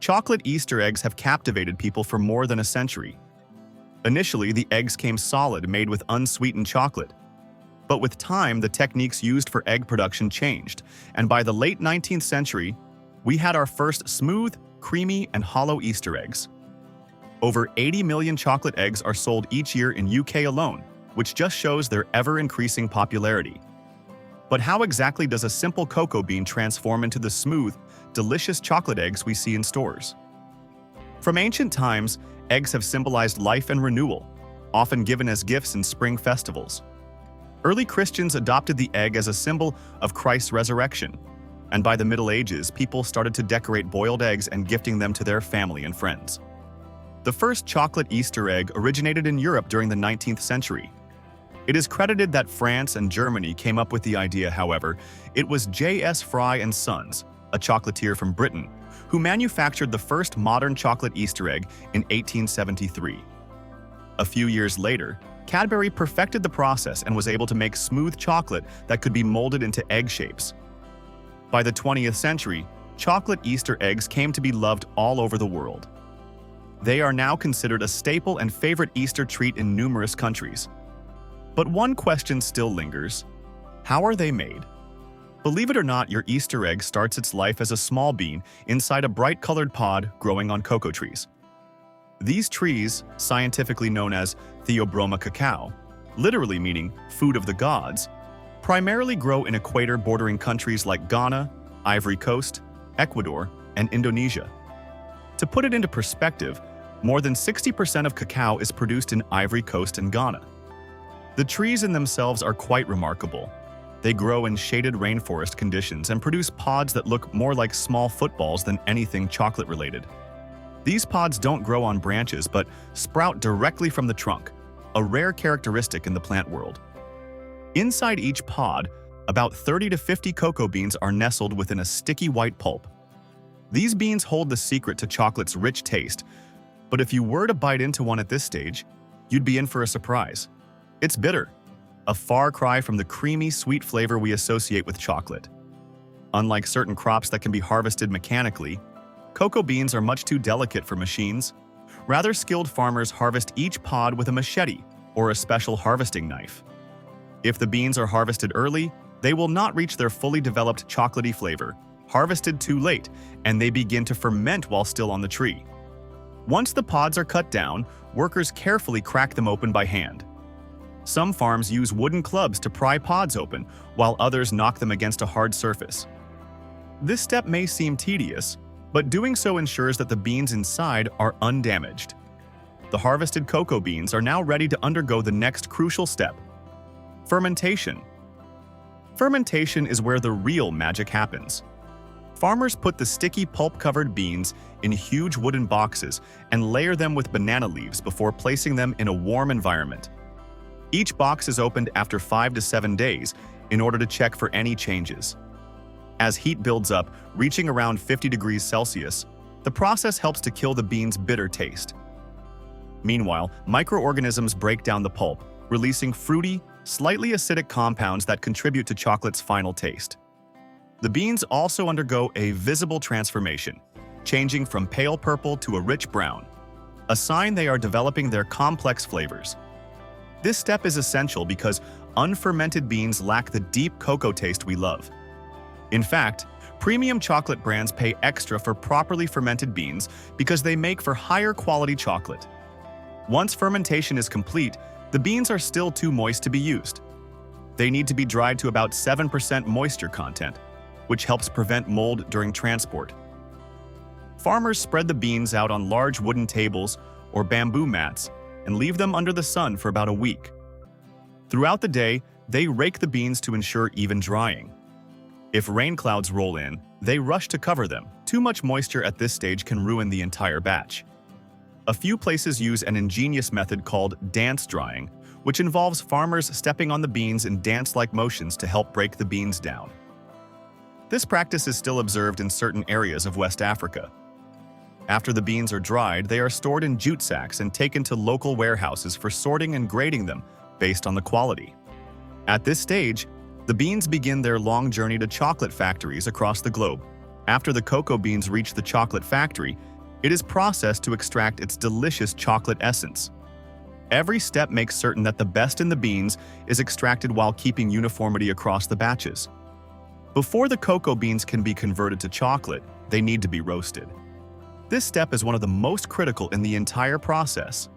Chocolate Easter eggs have captivated people for more than a century. Initially, the eggs came solid, made with unsweetened chocolate. But with time, the techniques used for egg production changed, and by the late 19th century, we had our first smooth, creamy, and hollow Easter eggs. Over 80 million chocolate eggs are sold each year in UK alone, which just shows their ever-increasing popularity. But how exactly does a simple cocoa bean transform into the smooth, delicious chocolate eggs we see in stores? From ancient times, eggs have symbolized life and renewal, often given as gifts in spring festivals. Early Christians adopted the egg as a symbol of Christ's resurrection, and by the Middle Ages, people started to decorate boiled eggs and gifting them to their family and friends. The first chocolate Easter egg originated in Europe during the 19th century. It is credited that France and Germany came up with the idea, however. It was J.S. Fry and Sons, a chocolatier from Britain, who manufactured the first modern chocolate Easter egg in 1873. A few years later, Cadbury perfected the process and was able to make smooth chocolate that could be molded into egg shapes. By the 20th century, chocolate Easter eggs came to be loved all over the world. They are now considered a staple and favorite Easter treat in numerous countries. But one question still lingers: how are they made? Believe it or not, your Easter egg starts its life as a small bean inside a bright-colored pod growing on cocoa trees. These trees, scientifically known as Theobroma cacao, literally meaning food of the gods, primarily grow in equator-bordering countries like Ghana, Ivory Coast, Ecuador, and Indonesia. To put it into perspective, more than 60% of cacao is produced in Ivory Coast and Ghana. The trees in themselves are quite remarkable. They grow in shaded rainforest conditions and produce pods that look more like small footballs than anything chocolate-related. These pods don't grow on branches but sprout directly from the trunk, a rare characteristic in the plant world. Inside each pod, about 30 to 50 cocoa beans are nestled within a sticky white pulp. These beans hold the secret to chocolate's rich taste, but if you were to bite into one at this stage, you'd be in for a surprise. It's bitter, a far cry from the creamy, sweet flavor we associate with chocolate. Unlike certain crops that can be harvested mechanically, cocoa beans are much too delicate for machines. Rather, skilled farmers harvest each pod with a machete or a special harvesting knife. If the beans are harvested early, they will not reach their fully developed chocolatey flavor. Harvested too late, and they begin to ferment while still on the tree. Once the pods are cut down, workers carefully crack them open by hand. Some farms use wooden clubs to pry pods open, while others knock them against a hard surface. This step may seem tedious, but doing so ensures that the beans inside are undamaged. The harvested cocoa beans are now ready to undergo the next crucial step: fermentation. Fermentation is where the real magic happens. Farmers put the sticky pulp-covered beans in huge wooden boxes and layer them with banana leaves before placing them in a warm environment. Each box is opened after 5 to 7 days in order to check for any changes. As heat builds up, reaching around 50 degrees Celsius, the process helps to kill the beans' bitter taste. Meanwhile, microorganisms break down the pulp, releasing fruity, slightly acidic compounds that contribute to chocolate's final taste. The beans also undergo a visible transformation, changing from pale purple to a rich brown, a sign they are developing their complex flavors. This step is essential because unfermented beans lack the deep cocoa taste we love. In fact, premium chocolate brands pay extra for properly fermented beans because they make for higher quality chocolate. Once fermentation is complete, the beans are still too moist to be used. They need to be dried to about 7% moisture content, which helps prevent mold during transport. Farmers spread the beans out on large wooden tables or bamboo mats and leave them under the sun for about a week. Throughout the day, they rake the beans to ensure even drying. If rain clouds roll in, they rush to cover them. Too much moisture at this stage can ruin the entire batch. A few places use an ingenious method called dance drying, which involves farmers stepping on the beans in dance-like motions to help break the beans down. This practice is still observed in certain areas of West Africa. After the beans are dried, they are stored in jute sacks and taken to local warehouses for sorting and grading them based on the quality. At this stage, the beans begin their long journey to chocolate factories across the globe. After the cocoa beans reach the chocolate factory, It is processed to extract its delicious chocolate essence. Every step makes certain that the best in the beans is extracted while keeping uniformity across the batches. Before the cocoa beans can be converted to chocolate, they need to be roasted. This step is one of the most critical in the entire process.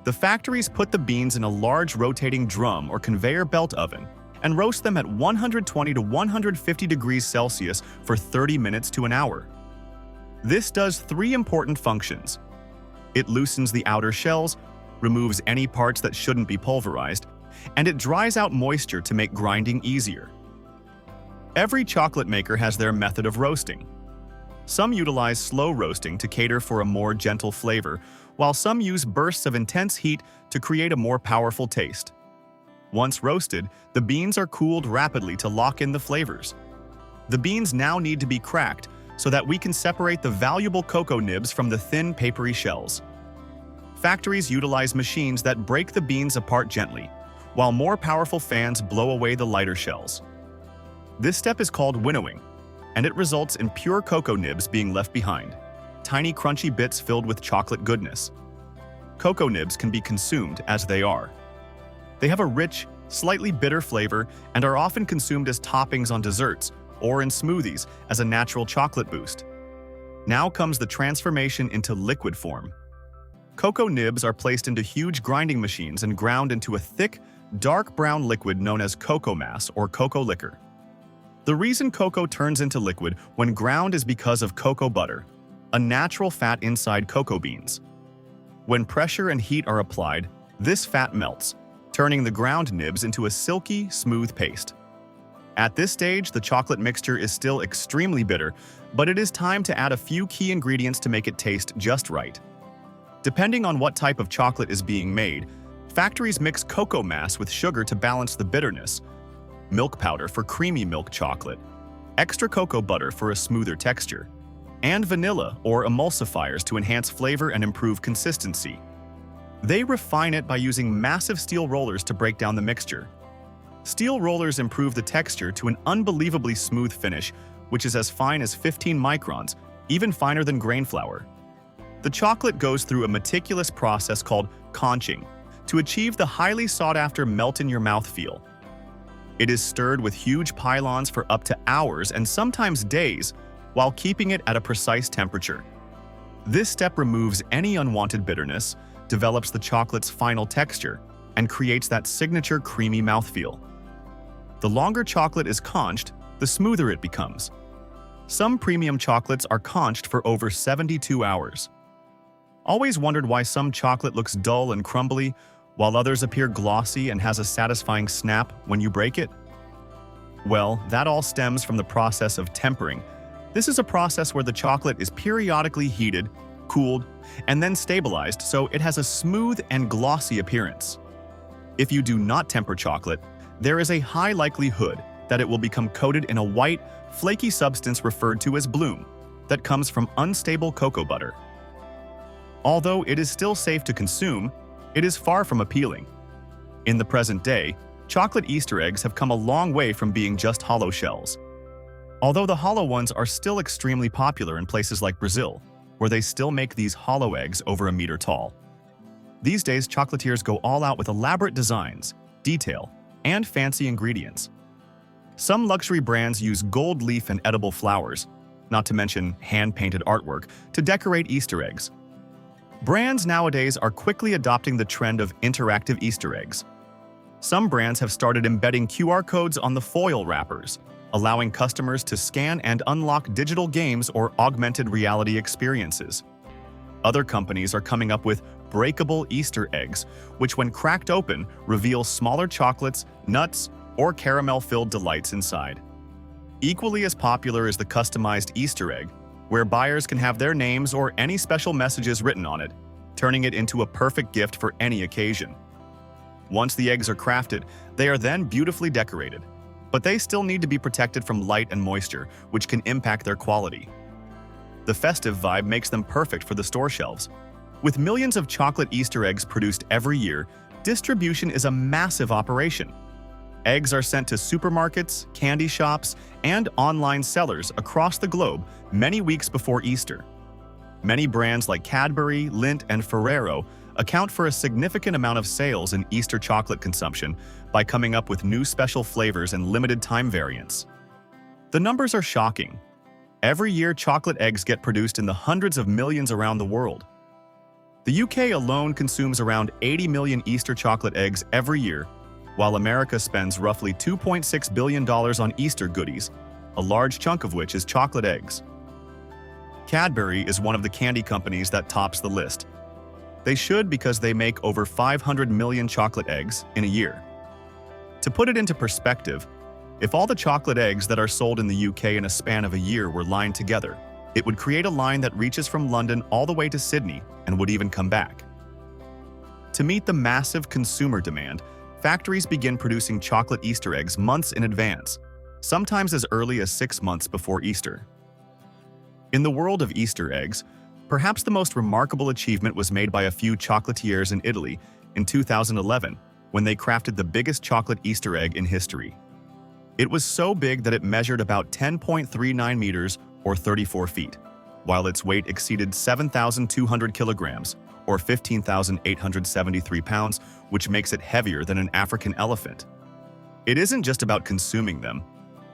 The factories put the beans in a large rotating drum or conveyor belt oven and roast them at 120 to 150 degrees Celsius for 30 minutes to an hour. This does three important functions. It loosens the outer shells, removes any parts that shouldn't be pulverized, and it dries out moisture to make grinding easier. Every chocolate maker has their method of roasting. Some utilize slow roasting to cater for a more gentle flavor, while some use bursts of intense heat to create a more powerful taste. Once roasted, the beans are cooled rapidly to lock in the flavors. The beans now need to be cracked so that we can separate the valuable cocoa nibs from the thin, papery shells. Factories utilize machines that break the beans apart gently, while more powerful fans blow away the lighter shells. This step is called winnowing, and it results in pure cocoa nibs being left behind, tiny crunchy bits filled with chocolate goodness. Cocoa nibs can be consumed as they are. They have a rich, slightly bitter flavor and are often consumed as toppings on desserts or in smoothies as a natural chocolate boost. Now comes the transformation into liquid form. Cocoa nibs are placed into huge grinding machines and ground into a thick, dark brown liquid known as cocoa mass or cocoa liquor. The reason cocoa turns into liquid when ground is because of cocoa butter, a natural fat inside cocoa beans. When pressure and heat are applied, this fat melts, turning the ground nibs into a silky, smooth paste. At this stage, the chocolate mixture is still extremely bitter, but it is time to add a few key ingredients to make it taste just right. Depending on what type of chocolate is being made, factories mix cocoa mass with sugar to balance the bitterness, milk powder for creamy milk chocolate, extra cocoa butter for a smoother texture, and vanilla or emulsifiers to enhance flavor and improve consistency. They refine it by using massive steel rollers to break down the mixture. Steel rollers improve the texture to an unbelievably smooth finish, which is as fine as 15 microns, even finer than grain flour. The chocolate goes through a meticulous process called conching to achieve the highly sought-after melt-in-your-mouth feel. It is stirred with huge pylons for up to hours and sometimes days, while keeping it at a precise temperature. This step removes any unwanted bitterness, develops the chocolate's final texture, and creates that signature creamy mouthfeel. The longer chocolate is conched, the smoother it becomes. Some premium chocolates are conched for over 72 hours. Always wondered why some chocolate looks dull and crumbly, while others appear glossy and has a satisfying snap when you break it? Well, that all stems from the process of tempering. This is a process where the chocolate is periodically heated, cooled, and then stabilized so it has a smooth and glossy appearance. If you do not temper chocolate, there is a high likelihood that it will become coated in a white, flaky substance referred to as bloom that comes from unstable cocoa butter. Although it is still safe to consume, it is far from appealing. In the present day, chocolate Easter eggs have come a long way from being just hollow shells. Although the hollow ones are still extremely popular in places like Brazil, where they still make these hollow eggs over a meter tall. These days, chocolatiers go all out with elaborate designs, detail, and fancy ingredients. Some luxury brands use gold leaf and edible flowers, not to mention hand-painted artwork, to decorate Easter eggs. Brands nowadays are quickly adopting the trend of interactive Easter eggs. Some brands have started embedding QR codes on the foil wrappers, allowing customers to scan and unlock digital games or augmented reality experiences. Other companies are coming up with breakable Easter eggs, which when cracked open, reveal smaller chocolates, nuts, or caramel-filled delights inside. Equally as popular is the customized Easter egg, where buyers can have their names or any special messages written on it, turning it into a perfect gift for any occasion. Once the eggs are crafted, they are then beautifully decorated, but they still need to be protected from light and moisture, which can impact their quality. The festive vibe makes them perfect for the store shelves. With millions of chocolate Easter eggs produced every year, distribution is a massive operation. Eggs are sent to supermarkets, candy shops, and online sellers across the globe many weeks before Easter. Many brands like Cadbury, Lindt, and Ferrero account for a significant amount of sales in Easter chocolate consumption by coming up with new special flavors and limited-time variants. The numbers are shocking. Every year, chocolate eggs get produced in the hundreds of millions around the world. The UK alone consumes around 80 million Easter chocolate eggs every year, while America spends roughly $2.6 billion on Easter goodies, a large chunk of which is chocolate eggs. Cadbury is one of the candy companies that tops the list. They should because they make over 500 million chocolate eggs in a year. To put it into perspective, if all the chocolate eggs that are sold in the UK in a span of a year were lined together, it would create a line that reaches from London all the way to Sydney and would even come back. To meet the massive consumer demand, factories begin producing chocolate Easter eggs months in advance, sometimes as early as 6 months before Easter. In the world of Easter eggs, perhaps the most remarkable achievement was made by a few chocolatiers in Italy in 2011 when they crafted the biggest chocolate Easter egg in history. It was so big that it measured about 10.39 meters or 34 feet, while its weight exceeded 7,200 kilograms or 15,873 pounds, which makes it heavier than an African elephant. It isn't just about consuming them.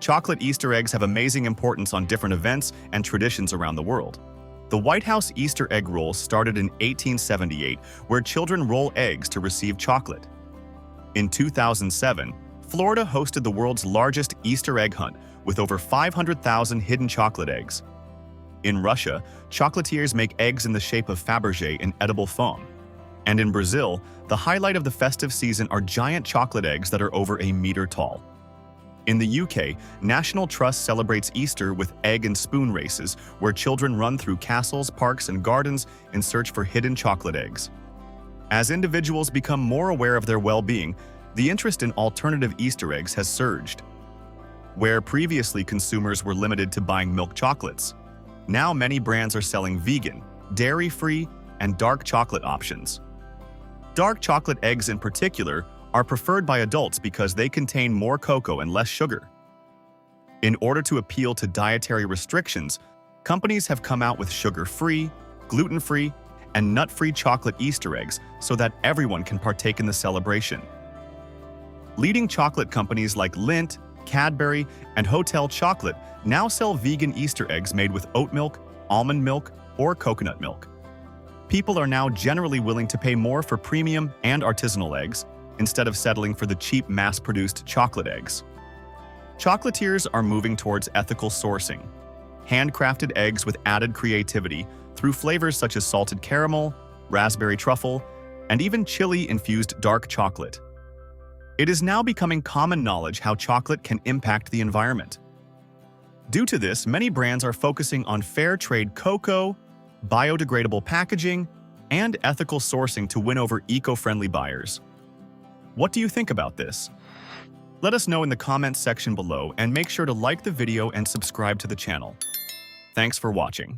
Chocolate Easter eggs have amazing importance on different events and traditions around the world. The White House Easter egg roll started in 1878, where children roll eggs to receive chocolate. In 2007, Florida hosted the world's largest Easter egg hunt with over 500,000 hidden chocolate eggs. In Russia, chocolatiers make eggs in the shape of Fabergé in edible foam. And in Brazil, the highlight of the festive season are giant chocolate eggs that are over a meter tall. In the UK, National Trust celebrates Easter with egg and spoon races, where children run through castles, parks, and gardens in search for hidden chocolate eggs. As individuals become more aware of their well-being, the interest in alternative Easter eggs has surged. Where previously consumers were limited to buying milk chocolates, now many brands are selling vegan, dairy-free, and dark chocolate options. Dark chocolate eggs in particular are preferred by adults because they contain more cocoa and less sugar. In order to appeal to dietary restrictions, companies have come out with sugar-free, gluten-free, and nut-free chocolate Easter eggs so that everyone can partake in the celebration. Leading chocolate companies like Lindt, Cadbury, and Hotel Chocolate now sell vegan Easter eggs made with oat milk, almond milk, or coconut milk. People are now generally willing to pay more for premium and artisanal eggs, instead of settling for the cheap mass-produced chocolate eggs. Chocolatiers are moving towards ethical sourcing, handcrafted eggs with added creativity through flavors such as salted caramel, raspberry truffle, and even chili-infused dark chocolate. It is now becoming common knowledge how chocolate can impact the environment. Due to this, many brands are focusing on fair trade cocoa, biodegradable packaging, and ethical sourcing to win over eco-friendly buyers. What do you think about this? Let us know in the comments section below and make sure to like the video and subscribe to the channel. Thanks for watching.